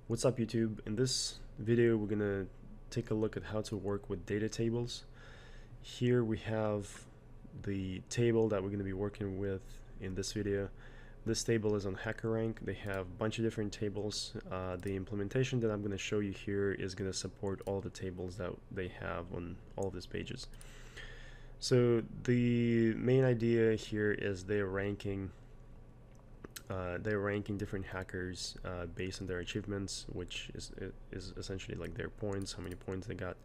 What's up, YouTube? In this video we're gonna take a look at how to work with data tables. Here we have the table that we're gonna be working with in this video. This table is on HackerRank. They have a bunch of different tables. The implementation that I'm gonna show you here is gonna support all the tables that they have on all of these pages. So the main idea here is they're ranking different hackers based on their achievements, which is essentially like their points, how many points they got.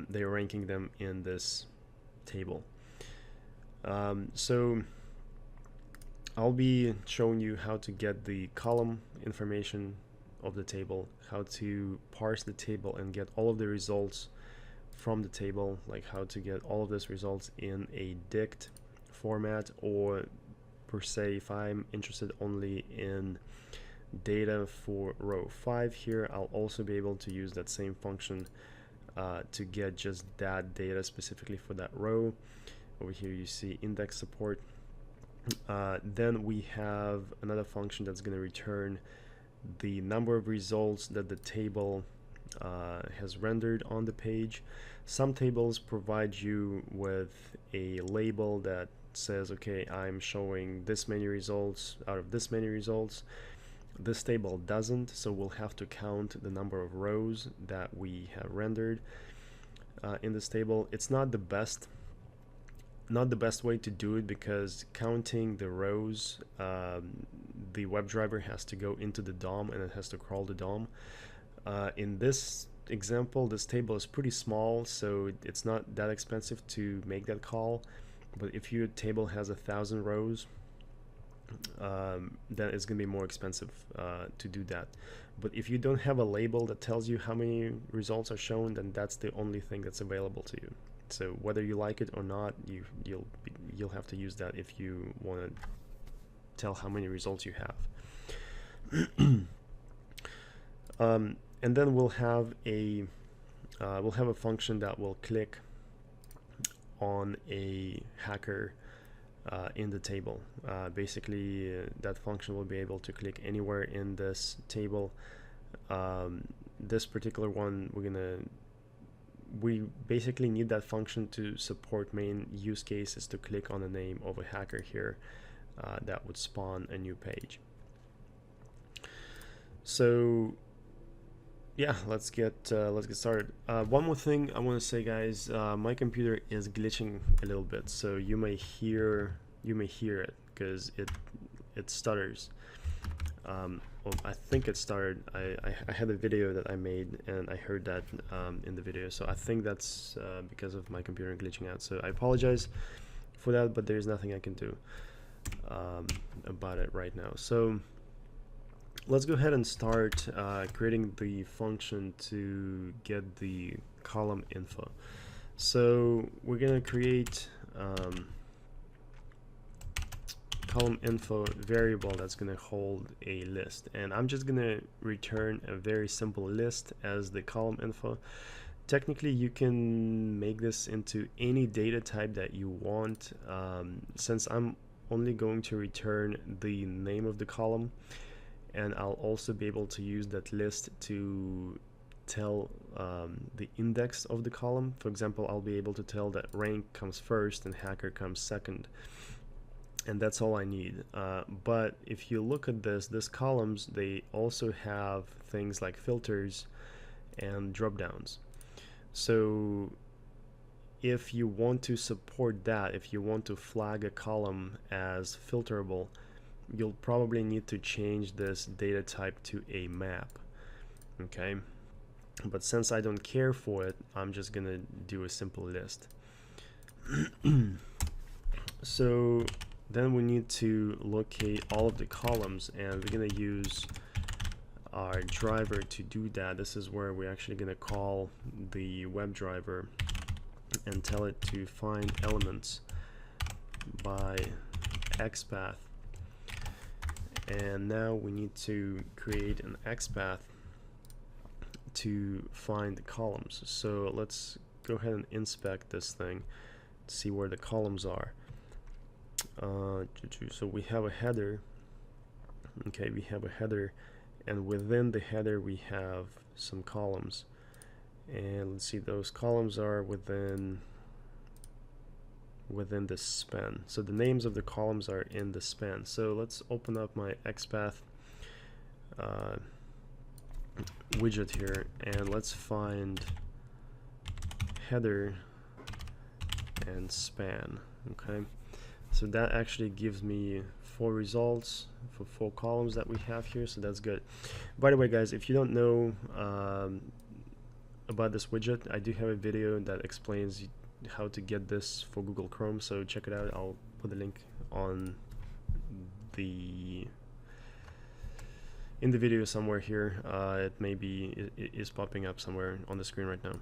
They're ranking them in this table. So I'll be showing you how to get the column information of the table, how to parse the table and get all of the results from the table, like how to get all of these results in a dict format, or per se, if I'm interested only in data for row 5 here, I'll also be able to use that same function to get just that data specifically for that row. Over here you see index support. Then we have another function that's going to return the number of results that the table has rendered on the page. Some tables provide you with a label that says, okay, I'm showing this many results out of this many results. This table doesn't, so we'll have to count the number of rows that we have rendered in this table. It's not the best way to do it, because counting the rows, the WebDriver has to go into the DOM and it has to crawl the DOM. In this example, this table is pretty small, so it's not that expensive to make that call. But if your table has 1,000 rows, then it's going to be more expensive to do that. But if you don't have a label that tells you how many results are shown, then that's the only thing that's available to you. So whether you like it or not, you'll have to use that if you want to tell how many results you have. And then we'll have a function that will click on a hacker in the table. Basically, that function will be able to click anywhere in this table. This particular one, we basically need that function to support main use cases, to click on the name of a hacker here. That would spawn a new page. So yeah, let's get started. One more thing I want to say, guys. My computer is glitching a little bit, so you may hear it because it stutters. Well, I think it started. I had a video that I made and I heard that in the video, so I think that's because of my computer glitching out. So I apologize for that, but there's nothing I can do about it right now. So let's go ahead and start creating the function to get the column info. So we're gonna create column info variable that's gonna hold a list, and I'm just gonna return a very simple list as the column info. Technically, you can make this into any data type that you want. Since I'm only going to return the name of the column, and I'll also be able to use that list to tell the index of the column. For example, I'll be able to tell that rank comes first and hacker comes second, and that's all I need. But if you look at these columns, they also have things like filters and drop downs. So if you want to support that, if you want to flag a column as filterable, you'll probably need to change this data type to a map. Okay, but since I don't care for it, I'm just gonna do a simple list. So then we need to locate all of the columns, and we're gonna use our driver to do that. This is where we're actually gonna call the WebDriver and tell it to find elements by XPath. And now we need to create an XPath to find the columns. So let's go ahead and inspect this thing to see where the columns are. So we have a header. Okay, we have a header and within the header we have some columns, and let's see, those columns are within the span. So the names of the columns are in the span. So let's open up my XPath widget here, and let's find header and span. Okay, so that actually gives me 4 results for 4 columns that we have here, so that's good. By the way, guys, if you don't know about this widget, I do have a video that explains how to get this for Google Chrome, so check it out. I'll put the link on in the video somewhere here. It is popping up somewhere on the screen right now.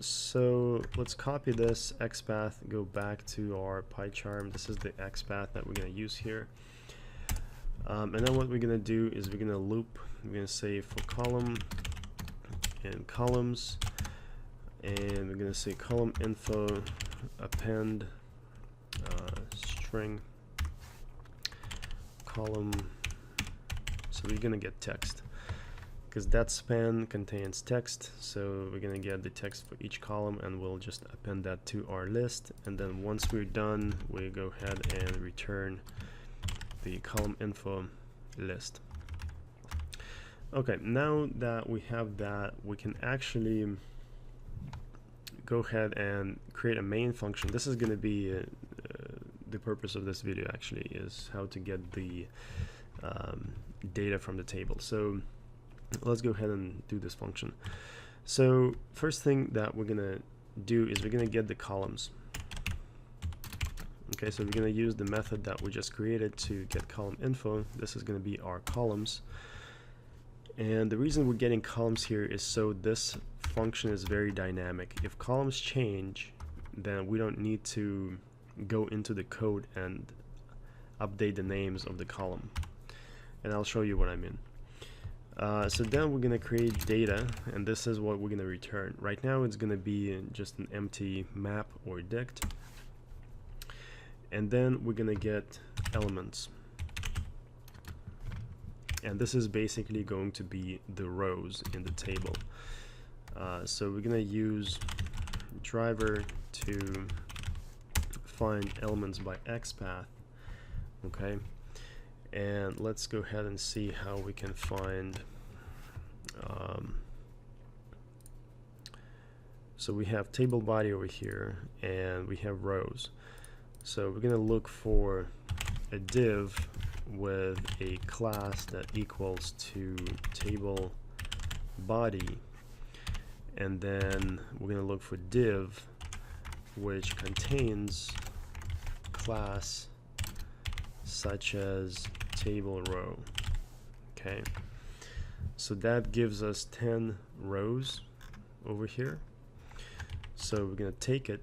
So let's copy this XPath, go back to our PyCharm. This is the XPath that we're going to use here. And then what we're going to do is we're going to loop. We're going to say for column and columns, and we're going to say column info append string column. So we're going to get text, because that span contains text, so we're going to get the text for each column, and we'll just append that to our list. And then once we're done, we go ahead and return the column info list. Okay, now that we have that, we can actually go ahead and create a main function. This is going to be the purpose of this video, actually, is how to get the data from the table. So let's go ahead and do this function. So first thing that we're gonna do is we're gonna get the columns. Okay, so we're gonna use the method that we just created to get column info. This is gonna be our columns, and the reason we're getting columns here is so this function is very dynamic. If columns change, then we don't need to go into the code and update the names of the column, and I'll show you what I mean. So then we're going to create data, and this is what we're going to return. Right now it's going to be just an empty map or dict, and then we're going to get elements, and this is basically going to be the rows in the table. So we're going to use driver to find elements by XPath. Okay, and let's go ahead and see how we can find so we have table body over here, and we have rows. So we're going to look for a div with a class that equals to table body, and then we're going to look for div which contains class such as table row. Okay, so that gives us 10 rows over here. So we're going to take it,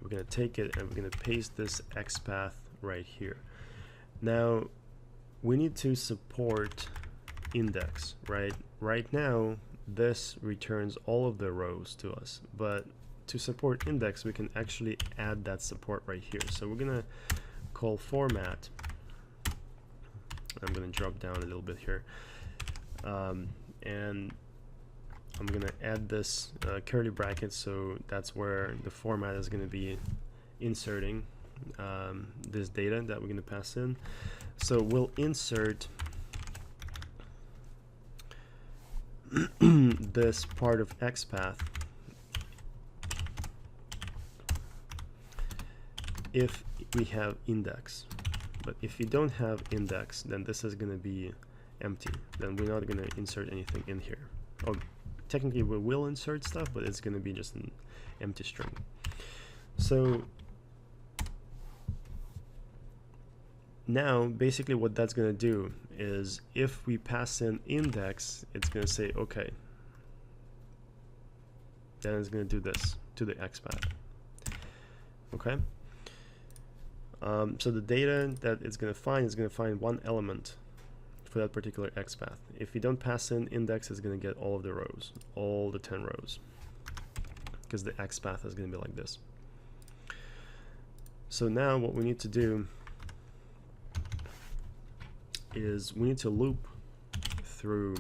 and we're going to paste this XPath right here. Now we need to support index, right? Right now this returns all of the rows to us, but to support index we can actually add that support right here. So we're gonna call format. I'm gonna drop down a little bit here, and I'm gonna add this curly brackets, so that's where the format is gonna be inserting this data that we're gonna pass in. So we'll insert this part of XPath if we have index, but if we don't have index, then this is going to be empty. Then we're not going to insert anything in here. Oh, technically we will insert stuff, but it's going to be just an empty string. So now basically what that's going to do is if we pass in index, it's going to say okay, then it's going to do this to the XPath. Okay, so the data that it's going to find is going to find one element for that particular XPath. If we don't pass in index, it's going to get all of the rows, all the 10 rows, because the XPath is going to be like this. So now what we need to do is we need to loop through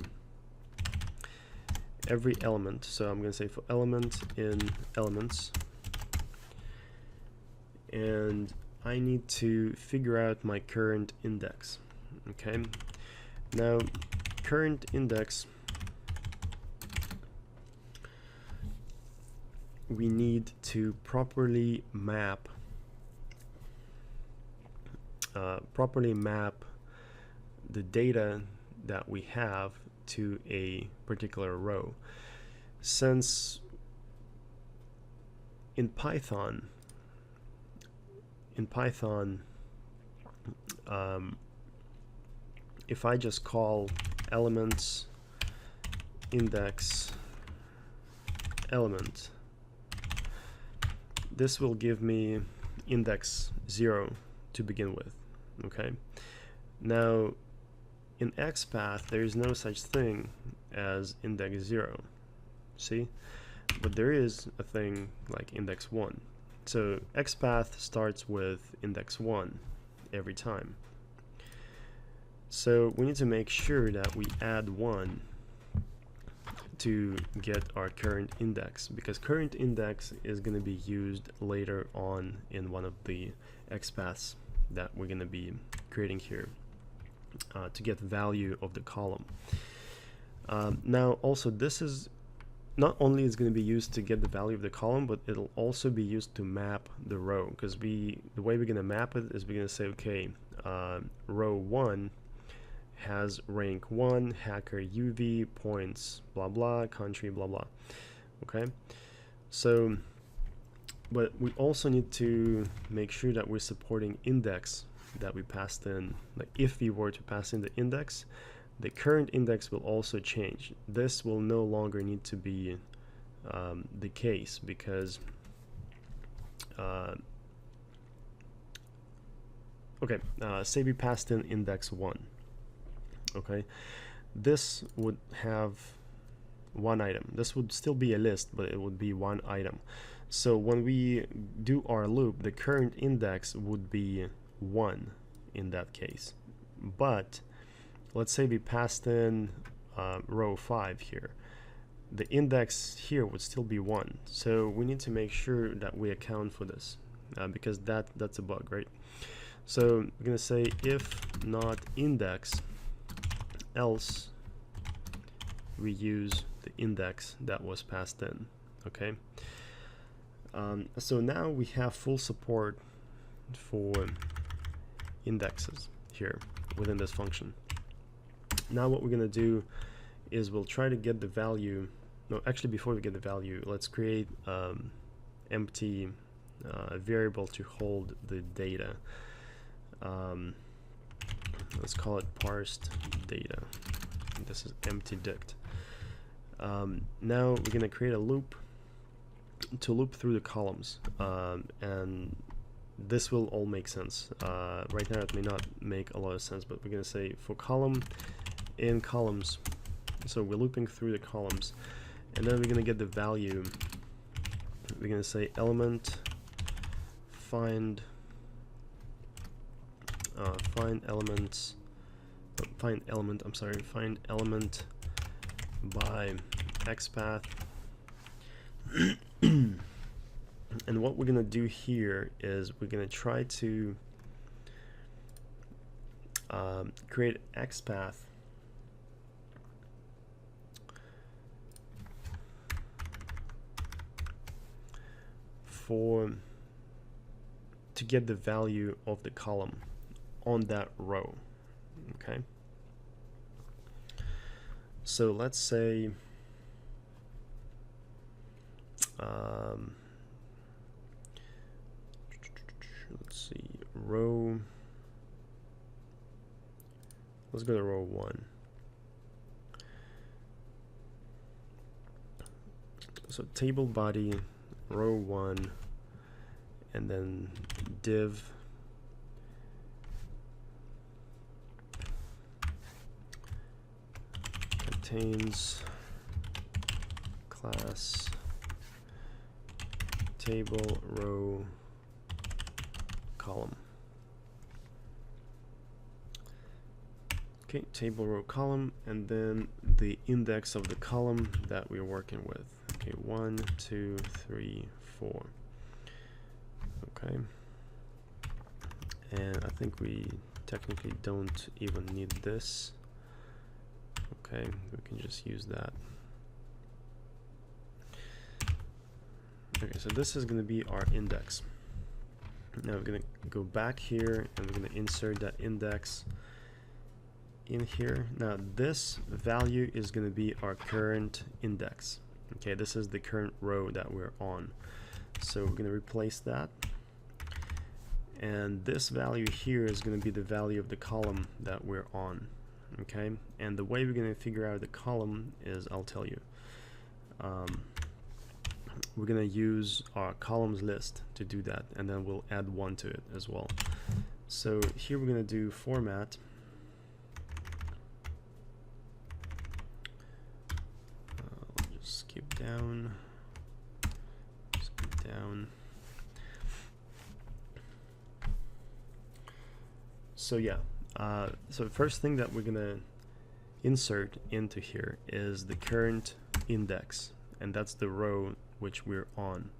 every element. So I'm going to say for element in elements, and I need to figure out my current index. Okay, now current index, we need to properly map the data that we have to a particular row. Since in Python, if I just call elements index element, this will give me index 0 to begin with. Okay, now in XPath there is no such thing as index 0, see, but there is a thing like index 1. So XPath starts with index 1 every time. So we need to make sure that we add 1 to get our current index, because current index is going to be used later on in one of the XPaths that we're going to be creating here to get the value of the column. Now also, this is not only is going to be used to get the value of the column, but it'll also be used to map the row, because the way we're going to map it is we're going to say, okay, row 1 has rank 1, hacker UV, points, blah blah, country, blah blah. Okay, so but we also need to make sure that we're supporting index that we passed in. Like if we were to pass in the index, the current index will also change. This will no longer need to be the case, because say we passed in index 1. Okay, this would have one item. This would still be a list, but it would be one item. So when we do our loop, the current index would be 1 in that case. But let's say we passed in row 5 here. The index here would still be 1. So we need to make sure that we account for this, because that's a bug, right? So we're going to say if not index, else we use the index that was passed in. Okay, so now we have full support for indexes here within this function. Now what we're going to do is we'll try to get the value. No, actually before we get the value, let's create empty variable to hold the data. Let's call it parsed data. This is empty dict. Now we're going to create a loop to loop through the columns, and this will all make sense. Right now it may not make a lot of sense, but we're going to say for column in columns. So we're looping through the columns, and then we're going to get the value. We're going to say element find element by XPath. And what we're going to do here is we're going to try to create XPath to get the value of the column on that row. Okay, so let's say let's see, row, let's go to row 1. So table body row 1, and then div contains class table row column. Okay, table row column, and then the index of the column that we're working with. Okay, 1, 2, 3, 4. Okay, and I think we technically don't even need this. Okay, we can just use that. Okay, so this is going to be our index. Now we're going to go back here and we're going to insert that index in here. Now this value is going to be our current index. Okay, this is the current row that we're on. So we're going to replace that. And this value here is going to be the value of the column that we're on. Okay, and the way we're going to figure out the column is, I'll tell you. We're going to use our columns list to do that, and then we'll add 1 to it as well. So here we're going to do format. I'll just skip down. Skip down. So yeah, so the first thing that we're going to insert into here is the current index, and that's the row which we're on.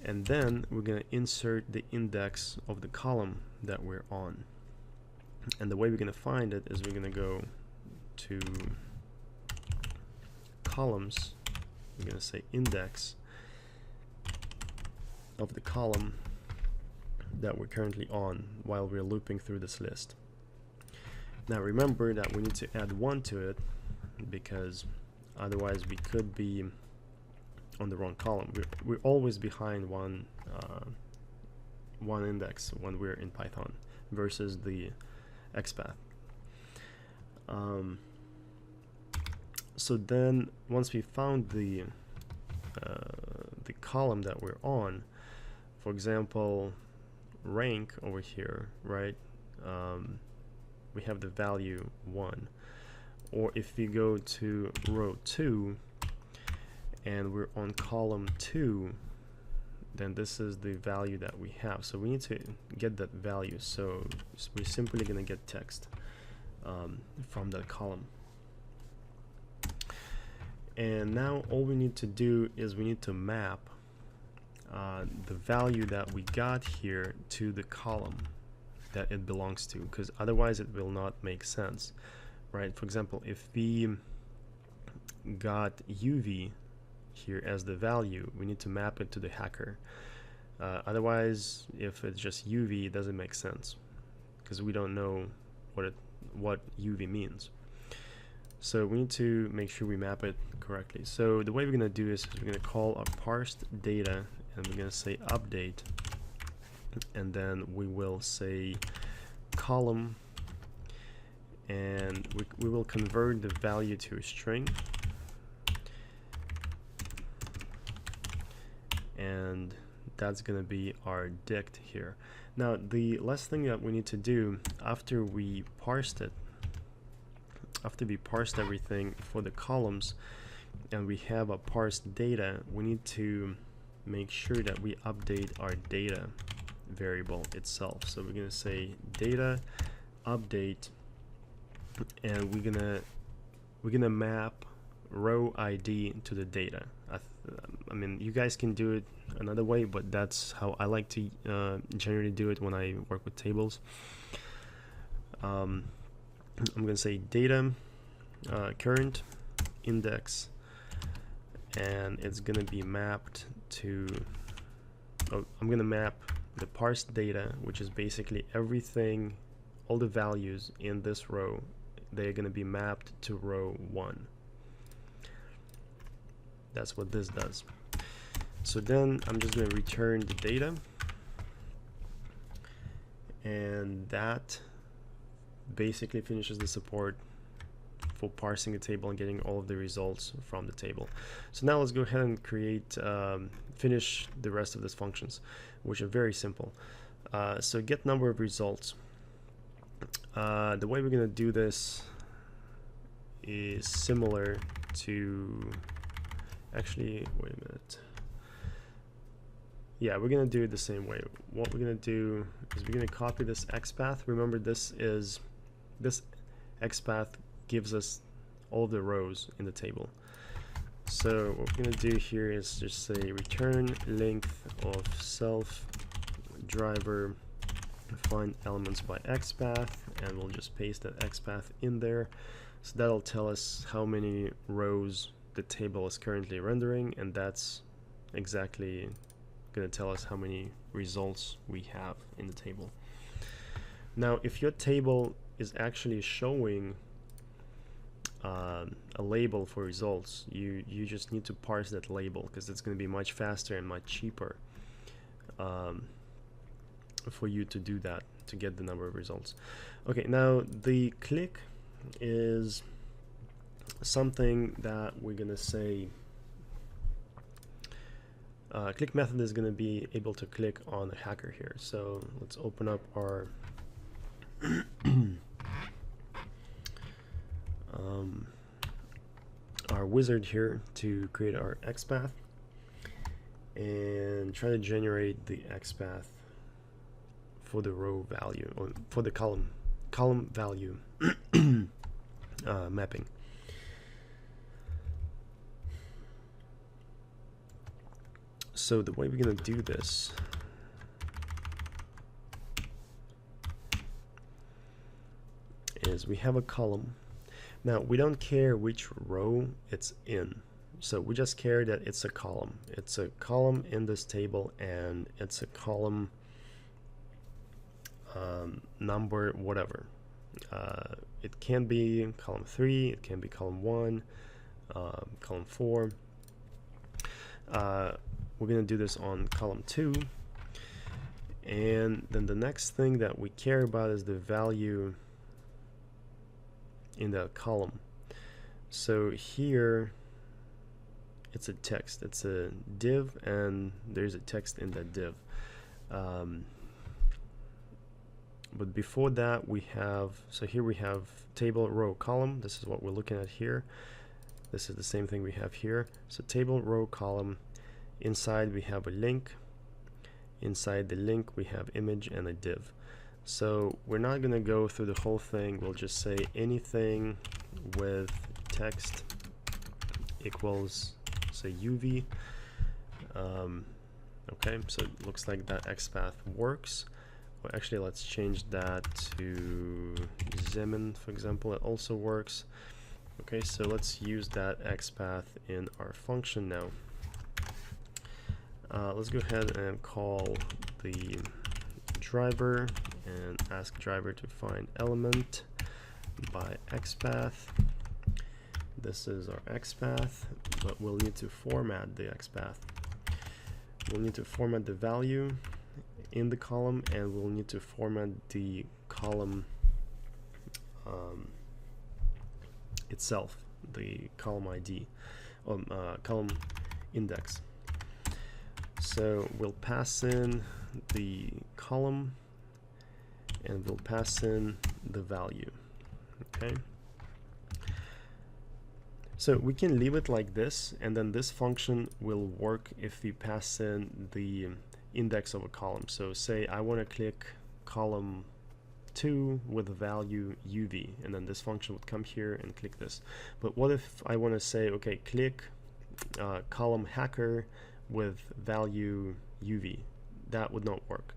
And then we're going to insert the index of the column that we're on. And the way we're going to find it is we're going to go to columns. We're going to say index of the column that we're currently on while we're looping through this list. Now remember that we need to add 1 to it, because otherwise we could be on the wrong column. We're always behind one index when we're in Python versus the XPath. So then once we found the column that we're on, for example, rank over here, right? We have the value 1. Or if we go to row 2 and we're on column 2, then this is the value that we have. So we need to get that value. So we're simply going to get text from that column. And now all we need to do is we need to map the value that we got here to the column that it belongs to, because otherwise it will not make sense, right? For example, if we got UV here as the value, we need to map it to the hacker. Otherwise, if it's just UV, it doesn't make sense, because we don't know what UV means. So we need to make sure we map it correctly. So the way we're going to do this is we're going to call our parsed data, and we're going to say update, and then we will say column, and we will convert the value to a string, and that's going to be our dict here. Now the last thing that we need to do after we parsed it, after we parsed everything for the columns and we have a parsed data, we need to make sure that we update our data variable itself. So we're going to say data update, and we're gonna map row ID to the data. I mean, you guys can do it another way, but that's how I like to generally do it when I work with tables. I'm gonna say data current index, and it's gonna be mapped to, I'm gonna map the parsed data, which is basically everything, all the values in this row, they're gonna be mapped to row 1. That's what this does. So then I'm just going to return the data, and that basically finishes the support for parsing the table and getting all of the results from the table. So now let's go ahead and create, finish the rest of these functions, which are very simple. So get number of results. The way we're going to do this is similar to, actually, wait a minute. Yeah, we're going to do it the same way. What we're going to do is we're going to copy this XPath. Remember, this XPath gives us all of the rows in the table. So what we're going to do here is just say return length of self driver find elements by XPath, and we'll just paste that XPath in there. So that'll tell us how many rows the table is currently rendering, and that's exactly going to tell us how many results we have in the table. Now, if your table is actually showing a label for results, you just need to parse that label, because it's going to be much faster and much cheaper for you to do that, to get the number of results. Okay, now the click is something that we're going to say click method is going to be able to click on a hacker here. So let's open up our our wizard here to create our XPath and try to generate the XPath for the row value, or for the column value mapping. So the way we're going to do this is we have a column. Now we don't care which row it's in, so we just care that it's a column. It's a column in this table, and it's a column number whatever. It can be column 3, it can be column 1, column 4. We're going to do this on column 2, and then the next thing that we care about is the value in that column. So here it's a text, it's a div, and there's a text in that div. But before that we have, so here we have table, row, column. This is what we're looking at here. This is the same thing we have here. So table, row, column. Inside we have a link. Inside the link we have image and a div. So we're not going to go through the whole thing. We'll just say anything with text equals, say, UV. Okay, so it looks like that XPath works. Well, actually, let's change that to Zemin, for example. It also works. Okay, so let's use that XPath in our function now. Let's go ahead and call the driver and ask driver to find element by XPath. This is our XPath, but we'll need to format the XPath. We'll need to format the value in the column, and we'll need to format the column itself, the column ID, column index. So we'll pass in the column, and we'll pass in the value. Okay. So we can leave it like this, and then this function will work if we pass in the index of a column. So say I want to click column 2 with the value UV, and then this function would come here and click this. But what if I want to say, okay, click column hacker with value UV? That would not work.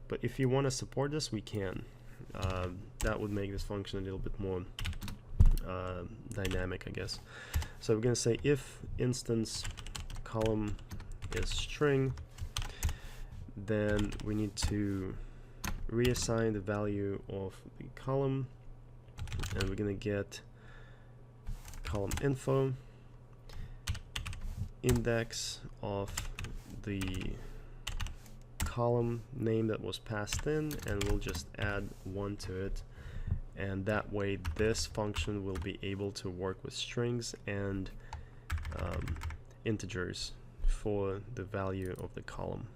But if you want to support this, we can. That would make this function a little bit more dynamic, I guess. So we're going to say if instance column is string, then we need to reassign the value of the column, and we're going to get column info index of the column name that was passed in, and we'll just add 1 to it, and that way this function will be able to work with strings and integers for the value of the column.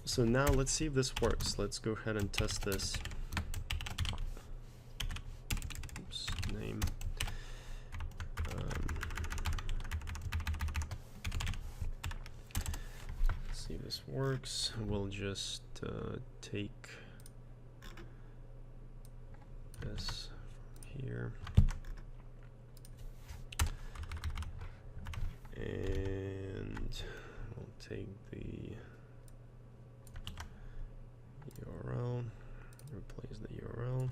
So now let's see if this works. Let's go ahead and test this. Oops, name. Let's see if this works. We'll just take access here, and we'll take the URL, replace the URL.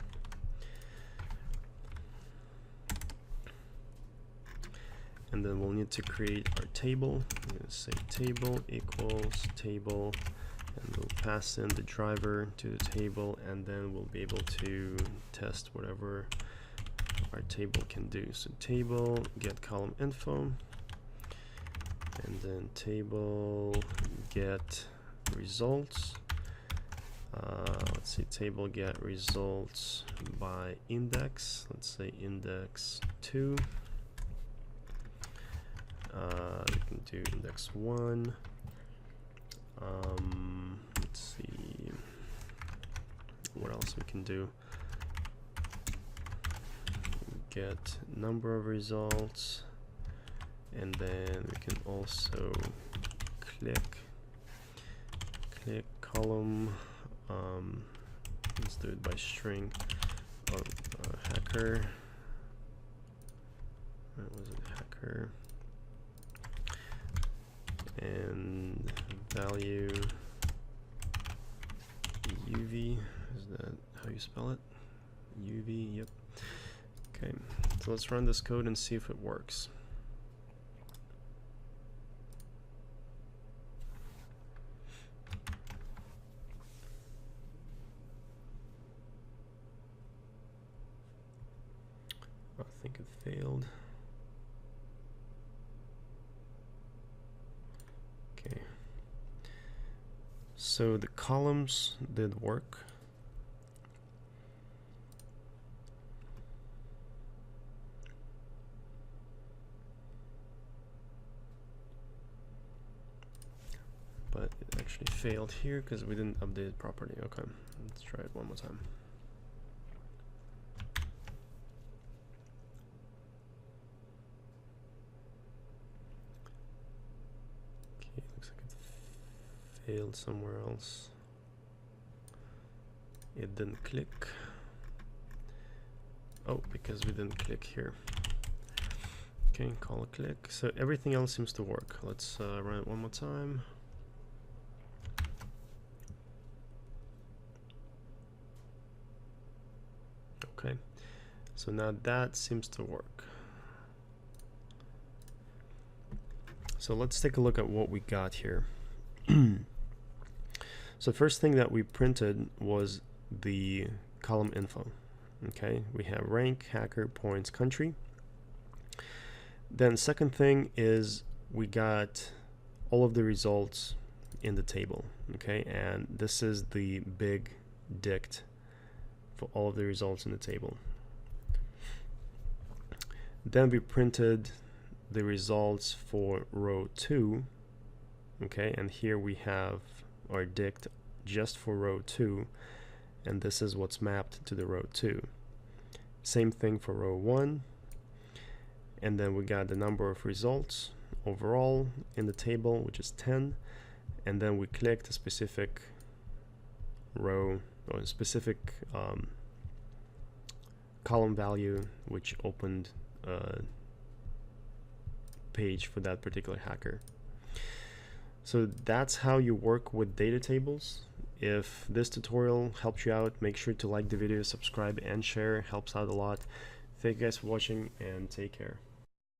And then we'll need to create our table. I'm going to say table equals table, and we'll pass in the driver to the table, and then we'll be able to test whatever our table can do. So table get column info, and then table get results. Let's see, table get results by index. Let's say index 2. You can do index 1. Let's see what else we can do. Get number of results, and then we can also click column. Let's do it by string. Hacker. What was it? Hacker. And value UV, is that how you spell it? UV, yep. Okay, so let's run this code and see if it works. I think it failed. Okay, so the columns did work. But it actually failed here because we didn't update it properly. Okay, let's try it one more time. Okay, looks like it failed somewhere else. It didn't click. Oh, because we didn't click here. Okay, call a click. So everything else seems to work. Let's run it one more time. Okay, so now that seems to work. So let's take a look at what we got here. So first thing that we printed was the column info. Okay, we have rank, hacker, points, country. Then second thing is we got all of the results in the table. Okay, and this is the big dict for all of the results in the table. Then we printed the results for row 2. Okay, and here we have our dict just for row 2, and this is what's mapped to the row 2. Same thing for row 1, and then we got the number of results overall in the table, which is 10, and then we clicked a specific row or a specific column value, which opened a page for that particular hacker. So that's how you work with data tables. If this tutorial helped you out, make sure to like the video, subscribe, and share. It helps out a lot. Thank you guys for watching, and take care.